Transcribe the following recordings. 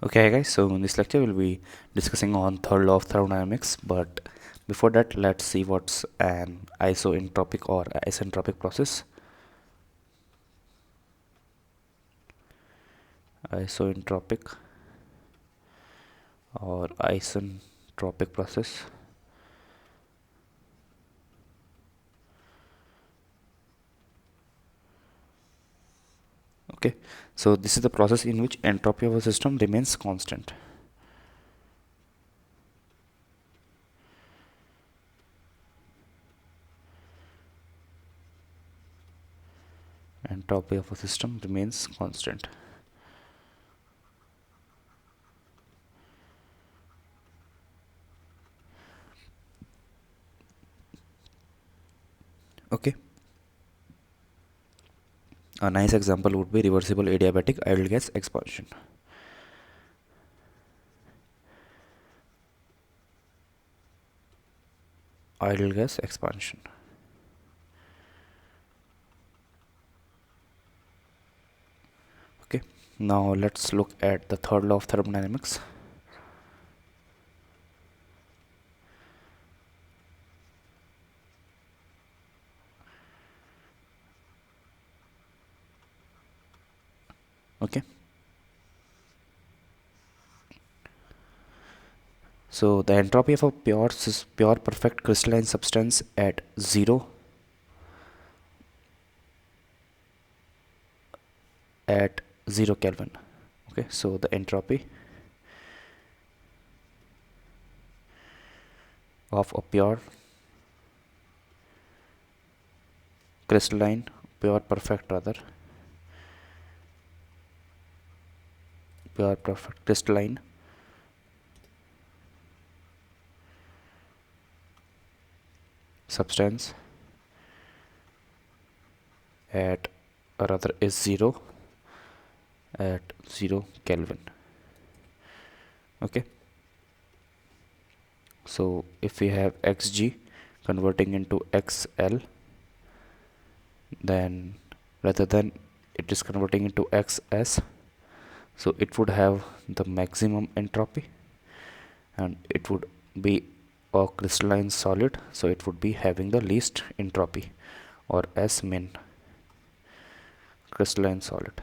Okay guys, so in this lecture we'll be discussing on third law of thermodynamics, but before that let's see what's an isoentropic or isentropic process. Isoentropic or isentropic process. Okay, so this is the process in which entropy of a system remains constant. Entropy of a system remains constant. Okay, a nice example would be reversible adiabatic ideal gas expansion. Ideal gas expansion. Okay, now let's look at the third law of thermodynamics. Okay, so the entropy of a pure perfect crystalline substance at 0 Kelvin. Okay, so the entropy of a crystalline pure perfect rather pure perfect crystalline substance at rather is 0 Kelvin. Okay, so if we have xg converting into xl, then rather than it is converting into xs, so it would have the maximum entropy and it would be a crystalline solid, so it would be having the least entropy or S min crystalline solid.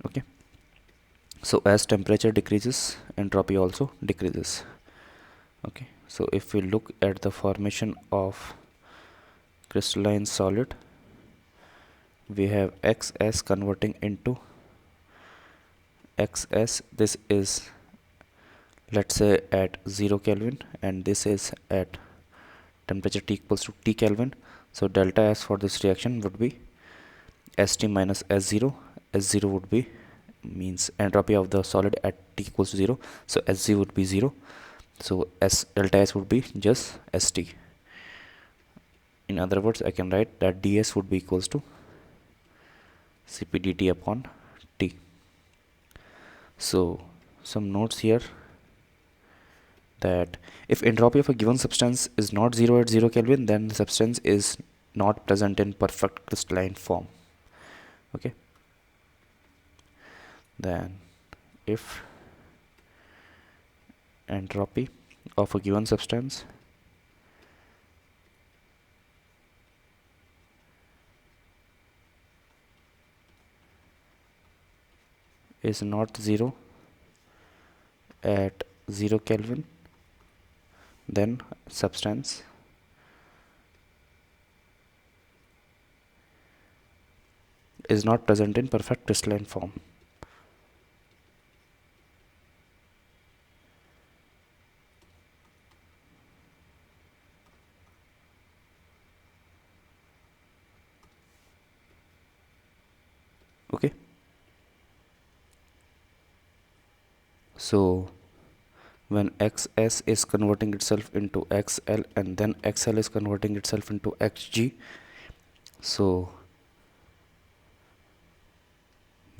Okay, so as temperature decreases, entropy also decreases. Okay, so if we look at the formation of crystalline solid, we have xs converting into xs. This is, let's say, at 0 Kelvin, and this is at temperature T equals to T Kelvin. So delta S for this reaction would be St minus S0. S0 would be means entropy of the solid at T equals to 0. So Sg would be 0. So S delta S would be just St. In other words, I can write that ds would be equals to Cp dt upon T. So some notes here, that if entropy of a given substance is not 0 at 0 Kelvin, then the substance is not present in perfect crystalline form. Okay, then if entropy of a given substance is not 0 at 0 Kelvin, then substance is not present in perfect crystalline form. Okay, so when xs is converting itself into xl and then xl is converting itself into xg, so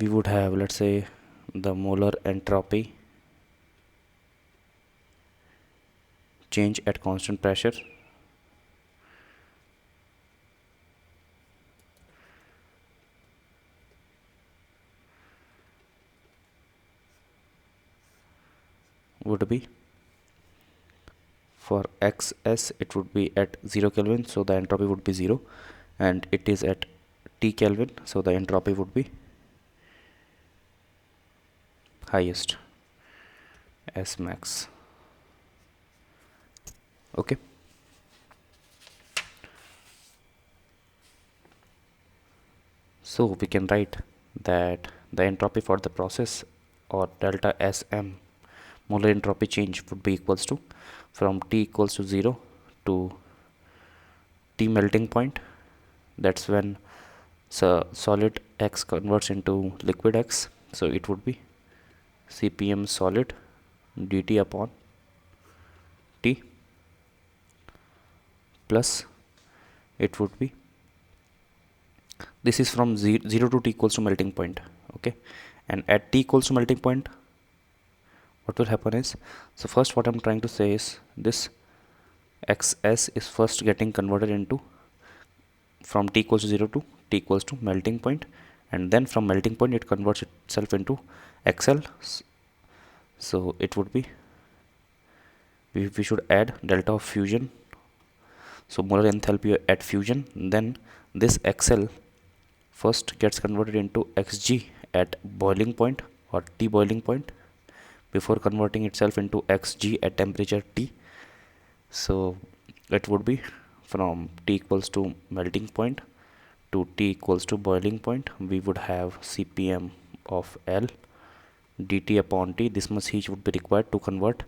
we would have, let's say, the molar entropy change at constant pressure would be, for xs it would be at 0 Kelvin, so the entropy would be 0, and it is at T Kelvin, so the entropy would be highest, S max. Okay. So we can write that the entropy for the process, or delta Sm, molar entropy change, would be equals to, from T equals to 0 to T melting point, that's when solid X converts into liquid X, so it would be Cpm solid dt upon T, plus it would be, this is from 0 to T equals to melting point. Okay, and at T equals to melting point, what will happen is, so first what I'm trying to say is, this xs is first getting converted into, from T equals to 0 to T equals to melting point, and then from melting point it converts itself into xl. So it would be, we should add delta of fusion, so molar enthalpy at fusion, then this xl first gets converted into xg at boiling point, or T boiling point, before converting itself into xg at temperature T. So it would be, from T equals to melting point to T equals to boiling point, we would have Cpm of L dt upon T. This much heat would be required to convert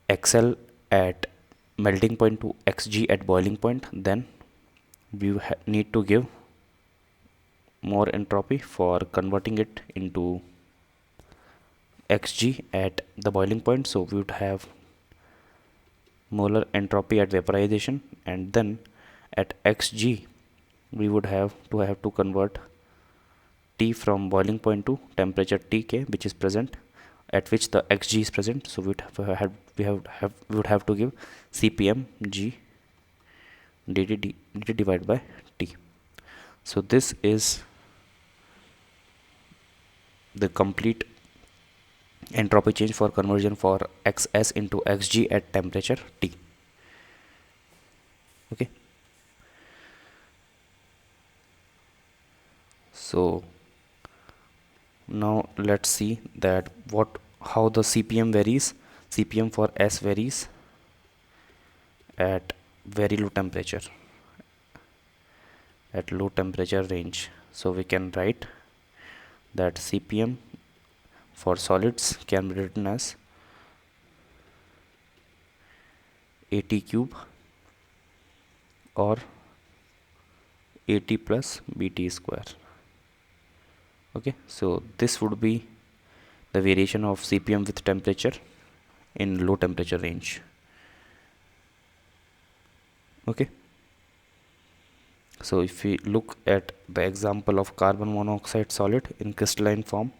xl at melting point to xg at boiling point. Then we need to give more entropy for converting it into xg at the boiling point, so we would have molar entropy at vaporization, and then at xg we would have to convert T from boiling point to temperature Tk, which is present, at which the xg is present, so we would have to give Cpm g dt divided by T. So this is the complete entropy change for conversion for xs into xg at temperature T. Okay, so now let's see that how the Cpm varies. Cpm for S varies at very low temperature, at low temperature range. So we can write that Cpm for solids can be written as At cube or At plus Bt square. Okay, so this would be the variation of Cpm with temperature in low temperature range. Okay, so if we look at the example of carbon monoxide solid in crystalline form,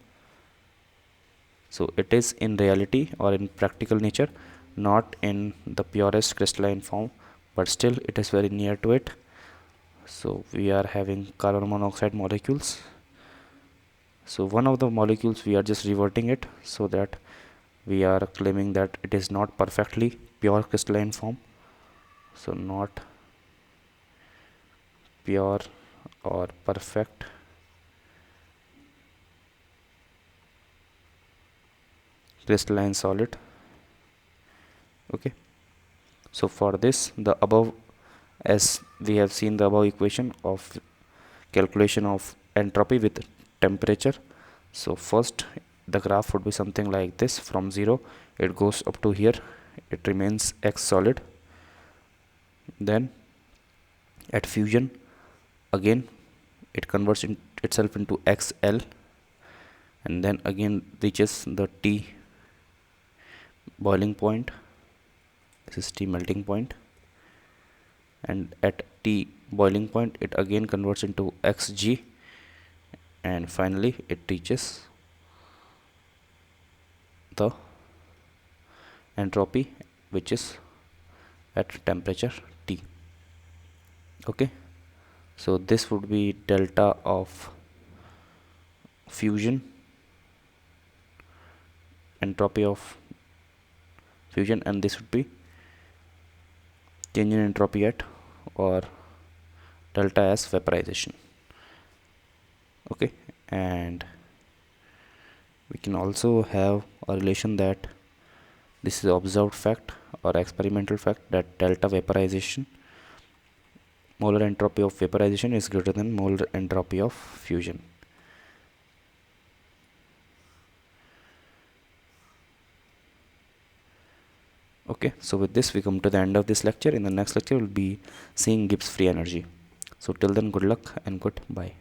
so it is in reality or in practical nature not in the purest crystalline form, but still it is very near to it. So we are having carbon monoxide molecules, so one of the molecules we are just reverting it, so that we are claiming that it is not perfectly pure crystalline form, so not pure or perfect crystalline solid. Okay, so for this, the above, as we have seen the above equation of calculation of entropy with temperature, so first the graph would be something like this. From 0 it goes up to here, it remains X solid, then at fusion again it converts itself into XL, and then again reaches the T boiling point, this is T melting point, and at T boiling point it again converts into Xg, and finally it reaches the entropy which is at temperature T. Okay, so this would be delta of fusion, entropy of fusion, and this would be change in entropy at or delta S vaporization. Okay, and we can also have a relation that this is observed fact or experimental fact that delta vaporization, molar entropy of vaporization is greater than molar entropy of fusion. Okay, so with this we come to the end of this lecture. In the next lecture we'll be seeing Gibbs free energy. So till then, good luck and goodbye.